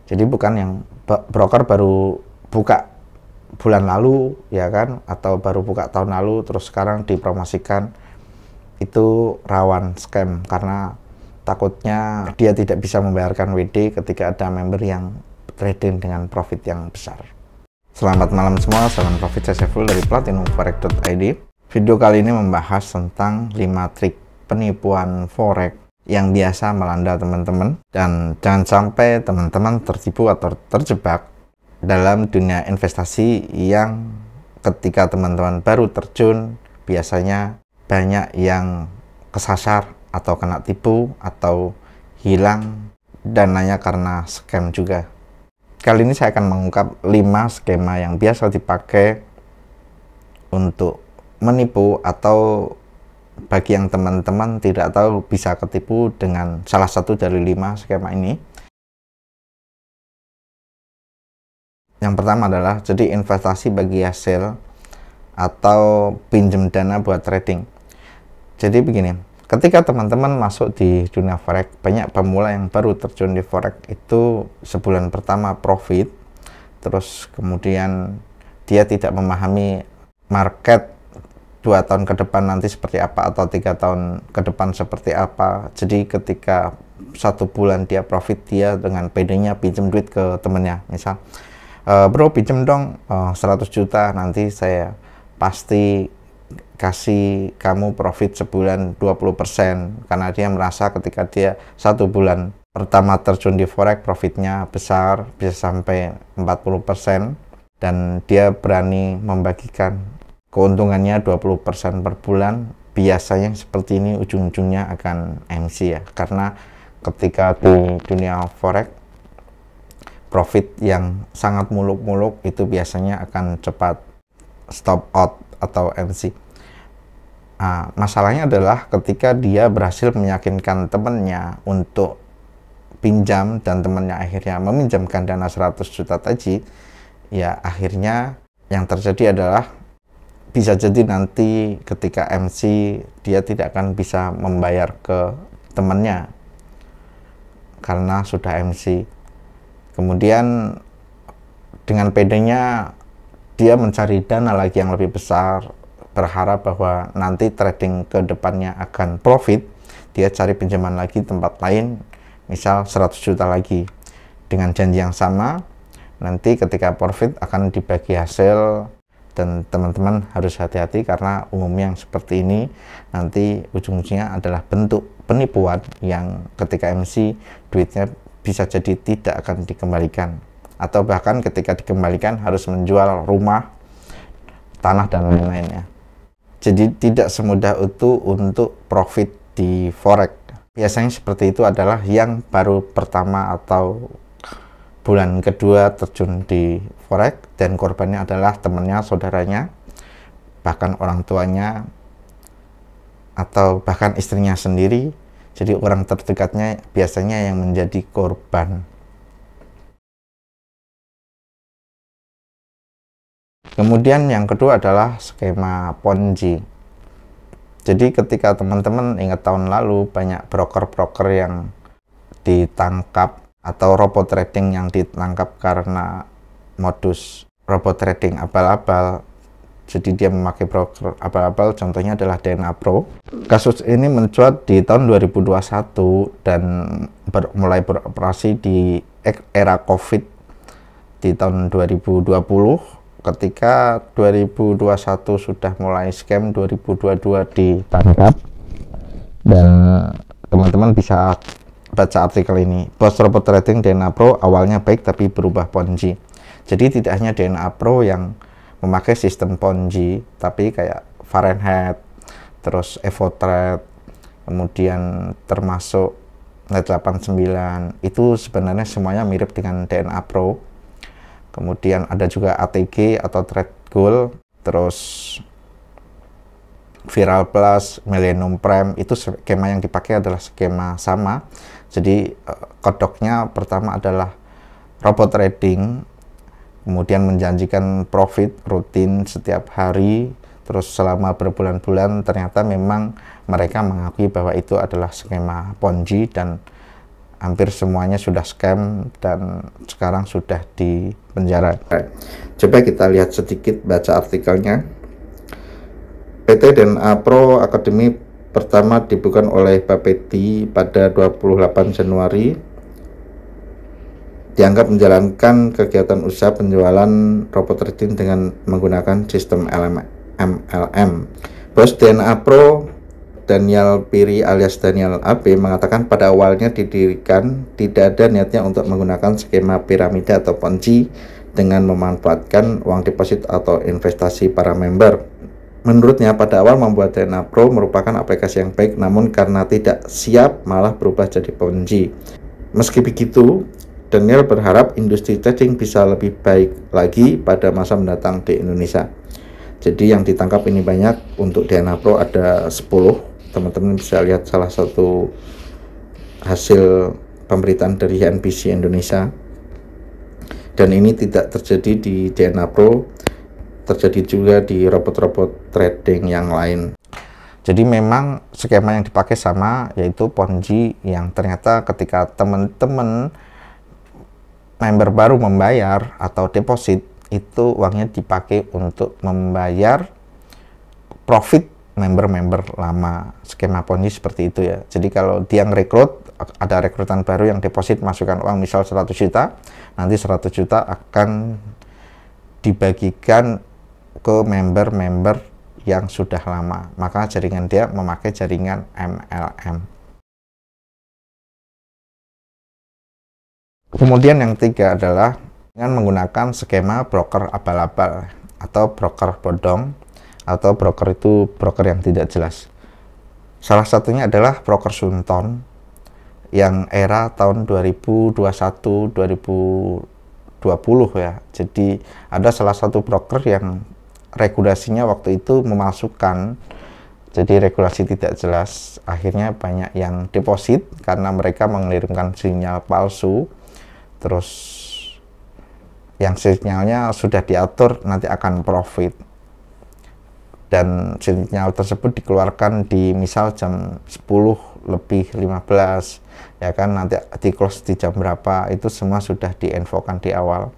Jadi bukan yang broker baru buka bulan lalu ya kan, atau baru buka tahun lalu terus sekarang dipromosikan. Itu rawan scam karena takutnya dia tidak bisa membayarkan WD ketika ada member yang trading dengan profit yang besar. Selamat malam semua, salam profit saya Saiful dari platinumforex.id. Video kali ini membahas tentang 5 trik penipuan forex yang biasa melanda teman-teman, dan jangan sampai teman-teman tertipu atau terjebak dalam dunia investasi yang ketika teman-teman baru terjun biasanya banyak yang kesasar atau kena tipu atau hilang dananya karena scam juga. Kali ini saya akan mengungkap 5 skema yang biasa dipakai untuk menipu, atau bagi yang teman-teman tidak tahu bisa ketipu dengan salah satu dari 5 skema ini. Yang pertama adalah jadi investasi bagi hasil atau pinjam dana buat trading. Jadi begini, ketika teman-teman masuk di dunia forex, banyak pemula yang baru terjun di forex itu sebulan pertama profit, terus kemudian dia tidak memahami market 2 tahun ke depan nanti seperti apa, atau 3 tahun ke depan seperti apa. Jadi ketika 1 bulan dia profit, dia dengan pedenya pinjam duit ke temennya, misal bro pinjam dong 100 juta, nanti saya pasti kasih kamu profit sebulan 20%, karena dia merasa ketika dia 1 bulan pertama terjun di forex profitnya besar, bisa sampai 40%, dan dia berani membagikan keuntungannya 20% per bulan. Biasanya seperti ini ujung-ujungnya akan MC ya, karena ketika di dunia forex profit yang sangat muluk-muluk itu biasanya akan cepat stop out atau MC. Nah, masalahnya adalah ketika dia berhasil meyakinkan temannya untuk pinjam dan temannya akhirnya meminjamkan dana 100 juta tadi, ya akhirnya yang terjadi adalah bisa jadi nanti ketika MC dia tidak akan bisa membayar ke temannya karena sudah MC. Kemudian dengan pedenya dia mencari dana lagi yang lebih besar, berharap bahwa nanti trading ke depannya akan profit. Dia cari pinjaman lagi tempat lain, misal 100 juta lagi, dengan janji yang sama, nanti ketika profit akan dibagi hasil. Dan teman-teman harus hati-hati karena umumnya yang seperti ini nanti ujung-ujungnya adalah bentuk penipuan yang ketika MC duitnya bisa jadi tidak akan dikembalikan, atau bahkan ketika dikembalikan harus menjual rumah, tanah, dan lain-lainnya. Jadi tidak semudah itu untuk profit di forex. Biasanya seperti itu adalah yang baru pertama atau bulan kedua terjun di forex, dan korbannya adalah temannya, saudaranya, bahkan orang tuanya, atau bahkan istrinya sendiri. Jadi orang terdekatnya biasanya yang menjadi korban. Kemudian yang kedua adalah skema Ponzi. Jadi ketika teman-teman ingat tahun lalu banyak broker-broker yang ditangkap, atau robot trading yang ditangkap karena modus robot trading abal-abal. Jadi dia memakai broker abal-abal, contohnya adalah DNA Pro. Kasus ini mencuat di tahun 2021 dan mulai beroperasi di era COVID di tahun 2020. Ketika 2021 sudah mulai scam, 2022 ditangkap, dan teman-teman bisa baca artikel ini. Bos robot trading DNA Pro awalnya baik tapi berubah Ponzi. Jadi tidak hanya DNA Pro yang memakai sistem Ponzi, tapi kayak Fahrenheit, terus EvoTrade, kemudian termasuk Net89, itu sebenarnya semuanya mirip dengan DNA Pro. Kemudian ada juga ATG atau Trade Gold, terus Viral Plus, Millennium Prime, itu skema yang dipakai adalah skema sama. Jadi kodoknya pertama adalah robot trading, kemudian menjanjikan profit rutin setiap hari, terus selama berbulan-bulan ternyata memang mereka mengakui bahwa itu adalah skema Ponzi, dan hampir semuanya sudah scam dan sekarang sudah di penjara. Coba kita lihat sedikit, baca artikelnya. PT DNA Pro Academy pertama dibuka oleh Bapeti pada 28 Januari. Dianggap menjalankan kegiatan usaha penjualan robot trading dengan menggunakan sistem MLM. Bos DNA Pro Daniel Piri alias Daniel AB mengatakan pada awalnya didirikan tidak ada niatnya untuk menggunakan skema piramida atau Ponzi dengan memanfaatkan uang deposit atau investasi para member. Menurutnya pada awal membuat DNA Pro merupakan aplikasi yang baik, namun karena tidak siap malah berubah jadi Ponzi. Meski begitu, Daniel berharap industri trading bisa lebih baik lagi pada masa mendatang di Indonesia. Jadi yang ditangkap ini banyak, untuk DNA Pro ada 10. Teman-teman bisa lihat salah satu hasil pemberitaan dari NBC Indonesia. Dan ini tidak terjadi di DNA Pro, terjadi juga di robot-robot trading yang lain. Jadi memang skema yang dipakai sama, yaitu Ponzi, yang ternyata ketika teman-teman member baru membayar atau deposit, itu uangnya dipakai untuk membayar profit member-member lama. Skema Ponzi seperti itu ya. Jadi kalau dia ngerekrut, ada rekrutan baru yang deposit masukkan uang misal 100 juta, nanti 100 juta akan dibagikan ke member-member yang sudah lama. Maka jaringan dia memakai jaringan MLM. Kemudian yang ketiga adalah dengan menggunakan skema broker abal-abal atau broker bodong, atau broker itu broker yang tidak jelas. Salah satunya adalah broker Sunton yang era tahun 2021-2020 ya. Jadi ada salah satu broker yang regulasinya waktu itu memasukkan, jadi regulasi tidak jelas. Akhirnya banyak yang deposit karena mereka mengirimkan sinyal palsu, terus yang sinyalnya sudah diatur nanti akan profit, dan sinyal tersebut dikeluarkan di misal jam 10:15 ya kan, nanti di close di jam berapa, itu semua sudah diinfokan di awal.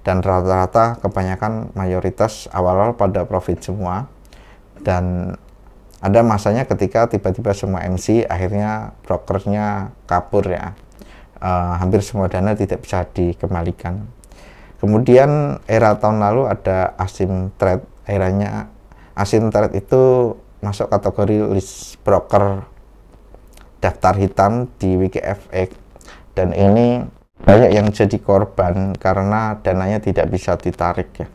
Dan rata-rata kebanyakan mayoritas awal-awal pada profit semua. Dan ada masanya ketika tiba-tiba semua MC akhirnya brokernya kabur ya, hampir semua dana tidak bisa dikembalikan. Kemudian era tahun lalu ada Asim Trade. Eranya Asim Trade itu masuk kategori list broker daftar hitam di WikiFX, dan ini banyak yang jadi korban karena dananya tidak bisa ditarik ya.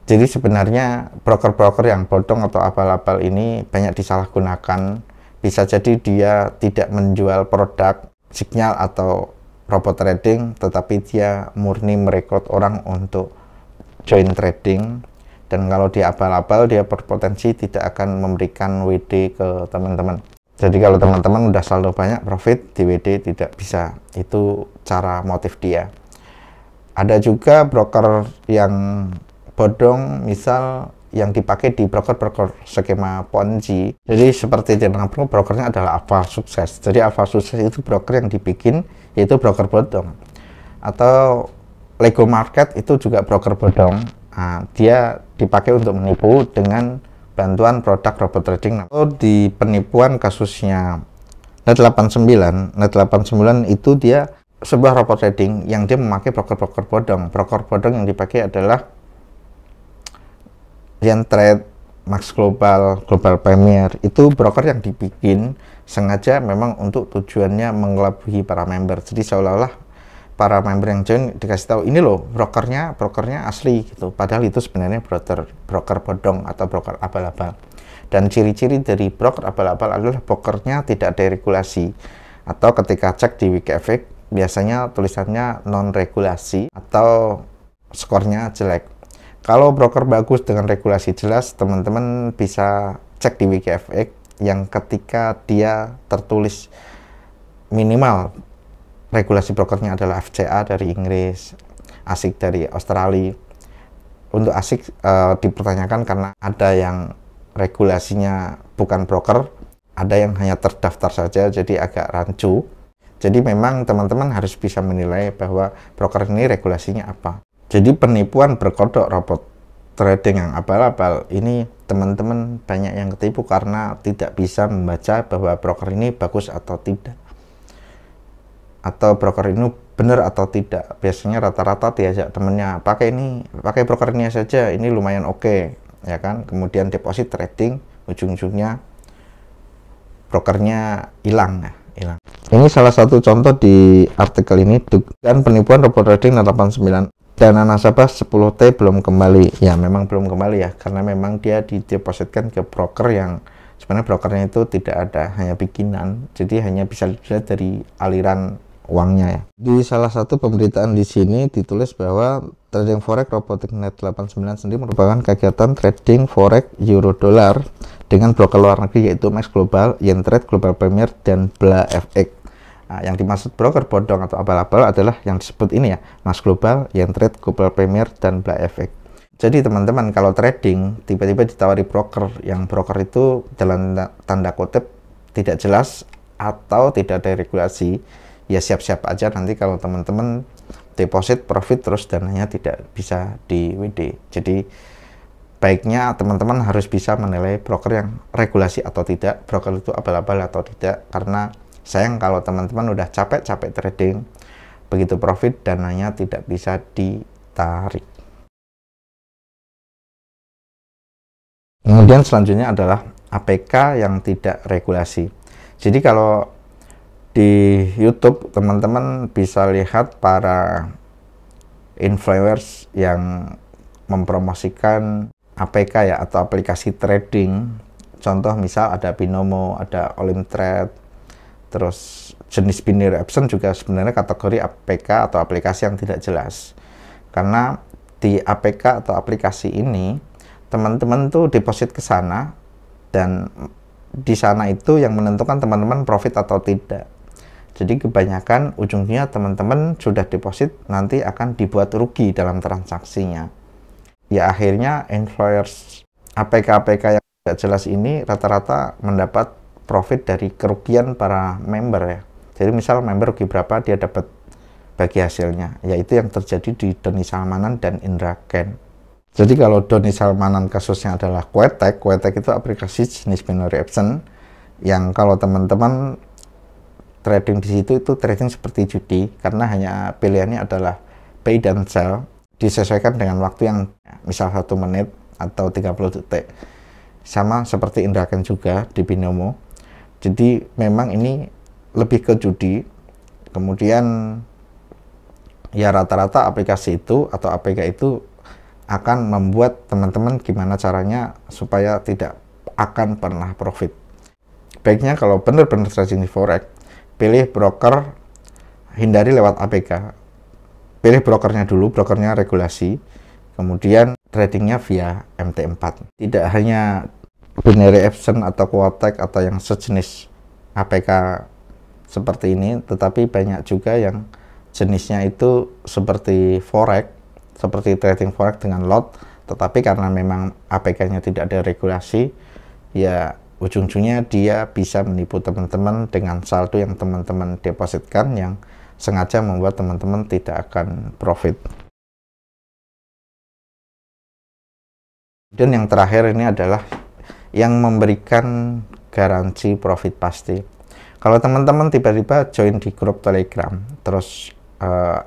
Jadi sebenarnya broker-broker yang bodong atau abal-abal ini banyak disalahgunakan. Bisa jadi dia tidak menjual produk, sinyal atau robot trading, tetapi dia murni merekrut orang untuk join trading. Dan kalau dia abal-abal, dia berpotensi tidak akan memberikan WD ke teman-teman. Jadi kalau teman-teman udah selalu banyak profit, di WD tidak bisa. Itu cara motif dia. Ada juga broker yang bodong, misal yang dipakai di broker-broker skema Ponzi. Jadi seperti DNA Pro, brokernya adalah Alpha Sukses. Jadi Alpha Sukses itu broker yang dibikin, yaitu broker bodong. Atau Lego Market itu juga broker bodong. Nah, dia dipakai untuk menipu dengan bantuan produk robot trading. Atau di penipuan kasusnya Net89 itu dia sebuah robot trading yang dia memakai broker-broker bodong. Broker bodong yang dipakai adalah Lian Trade, Max Global, Global Premier. Itu broker yang dibikin sengaja memang untuk tujuannya mengelabui para member. Jadi seolah-olah para member yang join dikasih tahu, ini loh brokernya asli gitu. Padahal itu sebenarnya broker bodong atau broker abal-abal. Dan ciri-ciri dari broker abal-abal adalah brokernya tidak ada regulasi, atau ketika cek di WikiFX biasanya tulisannya non regulasi atau skornya jelek. Kalau broker bagus dengan regulasi jelas, teman-teman bisa cek di WikiFX yang ketika dia tertulis minimal regulasi brokernya adalah FCA dari Inggris, ASIC dari Australia. Untuk ASIC dipertanyakan karena ada yang regulasinya bukan broker, ada yang hanya terdaftar saja, jadi agak rancu. Jadi memang teman-teman harus bisa menilai bahwa broker ini regulasinya apa. Jadi penipuan berkodok robot trading yang abal-abal ini teman-teman banyak yang ketipu karena tidak bisa membaca bahwa broker ini bagus atau tidak, atau broker ini benar atau tidak. Biasanya rata-rata diajak temennya pakai broker ini saja, ini lumayan oke, ya kan. Kemudian deposit trading, ujung-ujungnya brokernya hilang. Ini salah satu contoh di artikel ini, dan penipuan robot trading 89, dana nasabah 10T belum kembali. Ya memang belum kembali ya, karena memang dia didepositkan ke broker yang sebenarnya brokernya itu tidak ada, hanya bikinan, jadi hanya bisa dilihat dari aliran uangnya ya. Di salah satu pemberitaan di sini ditulis bahwa trading forex Robotic Net 89 sendiri merupakan kegiatan trading forex euro dolar dengan broker luar negeri yaitu Max Global, Yen Trade, Global Premier, dan Bla FX. Nah, yang dimaksud broker bodong atau abal-abal adalah yang disebut ini ya, Max Global, Yen Trade, Global Premier, dan Bla FX. Jadi teman-teman kalau trading tiba-tiba ditawari broker, yang broker itu dalam tanda kutip tidak jelas atau tidak ada regulasi, ya siap-siap aja nanti kalau teman-teman deposit profit terus dananya tidak bisa di WD. Jadi baiknya teman-teman harus bisa menilai broker yang regulasi atau tidak, broker itu abal-abal atau tidak, karena sayang kalau teman-teman udah capek-capek trading, begitu profit dananya tidak bisa ditarik. Kemudian selanjutnya adalah APK yang tidak regulasi. Jadi kalau di YouTube teman-teman bisa lihat para influencers yang mempromosikan APK ya, atau aplikasi trading. Contoh misal ada Binomo, ada Olimtrade, terus jenis binary option juga sebenarnya kategori APK atau aplikasi yang tidak jelas. Karena di APK atau aplikasi ini teman-teman tuh deposit ke sana, dan di sana itu yang menentukan teman-teman profit atau tidak. Jadi kebanyakan ujungnya teman-teman sudah deposit nanti akan dibuat rugi dalam transaksinya. Ya akhirnya influencers APK-APK yang tidak jelas ini rata-rata mendapat profit dari kerugian para member ya. Jadi misal member rugi berapa, dia dapat bagi hasilnya. Yaitu yang terjadi di Doni Salmanan dan Indra Ken. Jadi kalau Doni Salmanan kasusnya adalah Quetek itu aplikasi jenis binary option yang kalau teman-teman trading di situ itu trading seperti judi, karena hanya pilihannya adalah buy dan sell, disesuaikan dengan waktu yang misal 1 menit atau 30 detik, sama seperti Indraken juga di Binomo. Jadi memang ini lebih ke judi. Kemudian ya rata-rata aplikasi itu atau APK itu akan membuat teman-teman gimana caranya supaya tidak akan pernah profit. Baiknya kalau benar-benar trading di forex, pilih broker, hindari lewat APK. Pilih brokernya dulu, brokernya regulasi, kemudian tradingnya via MT4. Tidak hanya binary option atau Quotek atau yang sejenis APK seperti ini, tetapi banyak juga yang jenisnya itu seperti forex, seperti trading forex dengan lot, tetapi karena memang APK-nya tidak ada regulasi, ya ujung-ujungnya dia bisa menipu teman-teman dengan saldo yang teman-teman depositkan yang sengaja membuat teman-teman tidak akan profit. Dan yang terakhir ini adalah yang memberikan garansi profit pasti. Kalau teman-teman tiba-tiba join di grup Telegram, terus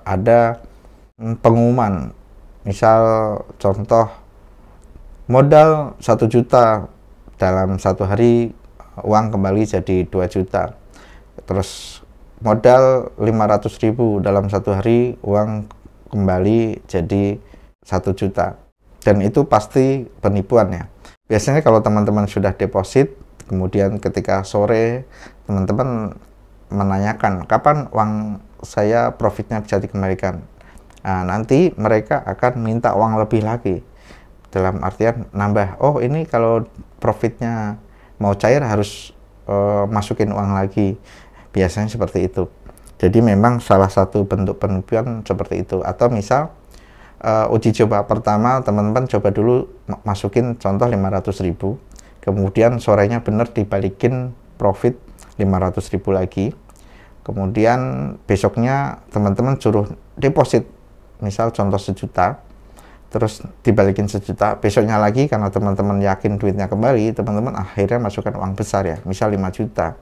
ada pengumuman, misal contoh modal 1 juta, dalam 1 hari uang kembali jadi 2 juta. Terus modal 500.000, dalam 1 hari uang kembali jadi 1 juta. Dan itu pasti penipuan ya. Biasanya kalau teman-teman sudah deposit, kemudian ketika sore teman-teman menanyakan kapan uang saya profitnya bisa dikembalikan. Nah, nanti mereka akan minta uang lebih lagi. Dalam artian nambah, oh ini kalau profitnya mau cair harus masukin uang lagi. Biasanya seperti itu. Jadi memang salah satu bentuk penipuan seperti itu. Atau misal uji coba pertama teman-teman coba dulu masukin contoh 500.000, kemudian sorenya benar dibalikin profit 500.000 lagi. kemudian besoknya teman-teman suruh deposit, misal contoh 1 juta, terus dibalikin 1 juta, besoknya lagi karena teman-teman yakin duitnya kembali, teman-teman akhirnya masukkan uang besar ya, misal 5 juta.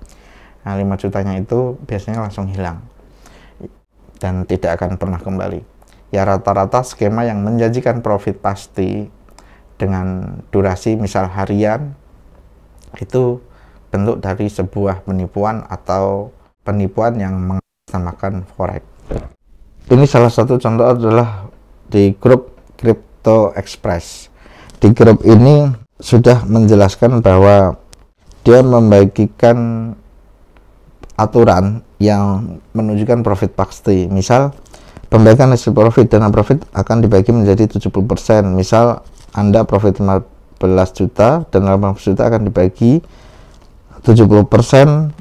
Nah 5 jutanya itu biasanya langsung hilang dan tidak akan pernah kembali. Ya rata-rata skema yang menjanjikan profit pasti dengan durasi misal harian itu bentuk dari sebuah penipuan atau penipuan yang mengatasnamakan forex. Ini salah satu contoh adalah di grup Crypto Express. Di grup ini sudah menjelaskan bahwa dia membagikan aturan yang menunjukkan profit pasti. Misal pembagian hasil profit, dana profit akan dibagi menjadi 70%. Misal Anda profit 15 juta dan 18 juta akan dibagi 70%,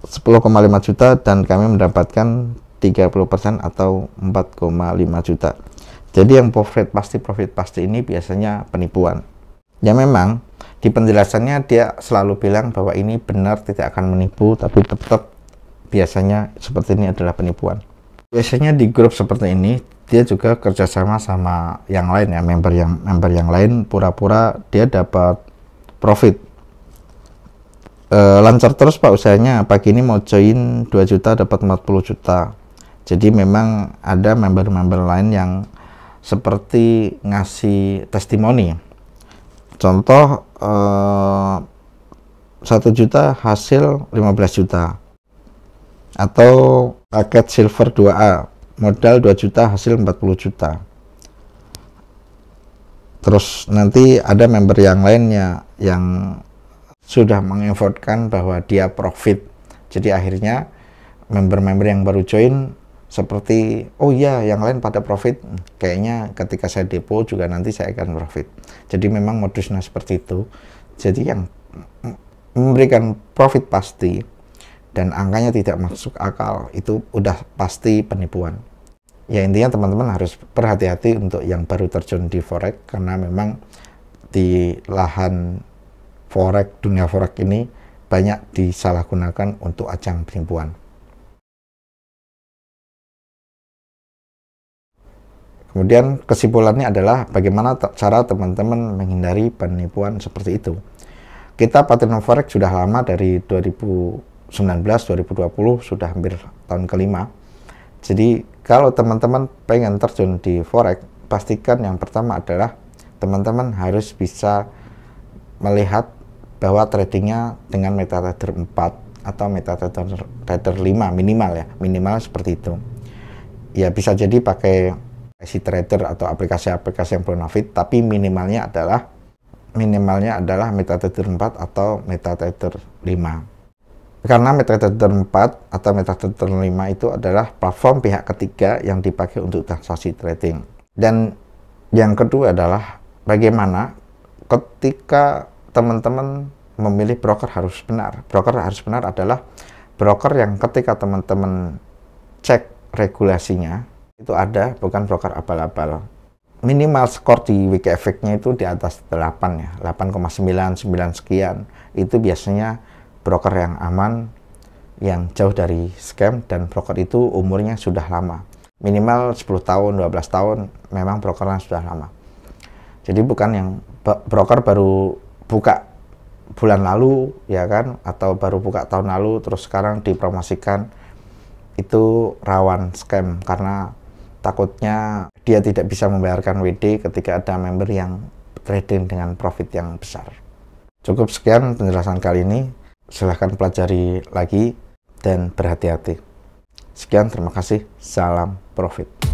10,5 juta, dan kami mendapatkan 30% atau 4,5 juta. Jadi yang profit pasti ini biasanya penipuan. Ya memang di penjelasannya dia selalu bilang bahwa ini benar tidak akan menipu, tapi tetap biasanya seperti ini adalah penipuan. Biasanya di grup seperti ini dia juga kerjasama sama yang lain ya, member yang lain, pura-pura dia dapat profit. Lancar terus Pak usahanya, pagi ini mau join 2 juta dapat 40 juta. Jadi memang ada member-member lain yang seperti ngasih testimoni. Contoh 1 juta hasil 15 juta, atau paket silver 2A modal 2 juta hasil 40 juta. Terus nanti ada member yang lainnya yang sudah mengefortkan bahwa dia profit. Jadi akhirnya member-member yang baru join seperti, oh iya yang lain pada profit, kayaknya ketika saya depo juga nanti saya akan profit. Jadi memang modusnya seperti itu. Jadi yang memberikan profit pasti dan angkanya tidak masuk akal itu udah pasti penipuan. Ya intinya teman-teman harus berhati-hati untuk yang baru terjun di forex, karena memang di lahan forex, dunia forex ini banyak disalahgunakan untuk ajang penipuan. Kemudian kesimpulannya adalah bagaimana cara teman-teman menghindari penipuan seperti itu. Kita Platinum Forex sudah lama, dari 2019, 2020 sudah hampir tahun kelima. Jadi kalau teman-teman pengen terjun di forex, pastikan yang pertama adalah teman-teman harus bisa melihat bahwa tradingnya dengan MetaTrader 4 atau MetaTrader 5 minimal ya, minimal seperti itu. Ya bisa jadi pakai trader atau aplikasi-aplikasi yang bonafit, tapi minimalnya adalah MetaTrader 4 atau MetaTrader 5. Karena MetaTrader 4 atau MetaTrader 5 itu adalah platform pihak ketiga yang dipakai untuk transaksi trading. Dan yang kedua adalah bagaimana ketika teman-teman memilih broker harus benar. Broker harus benar adalah broker yang ketika teman-teman cek regulasinya itu ada, bukan broker abal-abal. Minimal skor di WikiEfek-nya itu di atas 8 ya, 8,99 sekian. Itu biasanya broker yang aman, yang jauh dari scam, dan broker itu umurnya sudah lama. Minimal 10 tahun, 12 tahun, memang brokernya sudah lama. Jadi bukan yang broker baru buka bulan lalu ya kan, atau baru buka tahun lalu terus sekarang dipromosikan. Itu rawan scam karena takutnya dia tidak bisa membayarkan WD ketika ada member yang trading dengan profit yang besar. Cukup sekian penjelasan kali ini. Silahkan pelajari lagi dan berhati-hati. Sekian, terima kasih. Salam profit.